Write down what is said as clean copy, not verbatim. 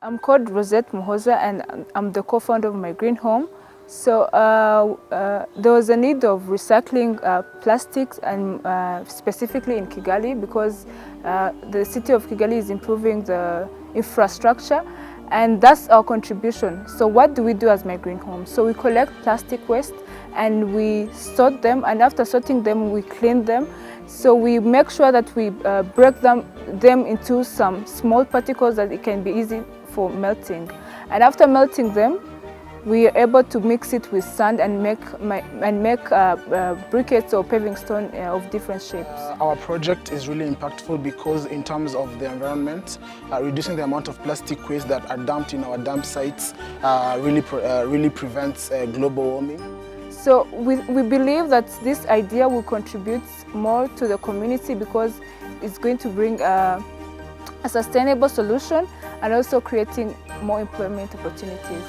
I'm called Rosette Muhoza, and I'm the co-founder of My Green Home. So there was a need of recycling plastics, and specifically in Kigali, because the city of Kigali is improving the infrastructure, and that's our contribution. So what do we do as My Green Home? So we collect plastic waste and we sort them, and after sorting them, we clean them. So we make sure that we break them into some small particles that it can be easy for melting. And after melting them, we are able to mix it with sand and make briquettes or paving stone of different shapes. Our project is really impactful because in terms of the environment, reducing the amount of plastic waste that are dumped in our dump sites really prevents global warming. So we believe that this idea will contribute more to the community because it's going to bring a sustainable solution and also creating more employment opportunities.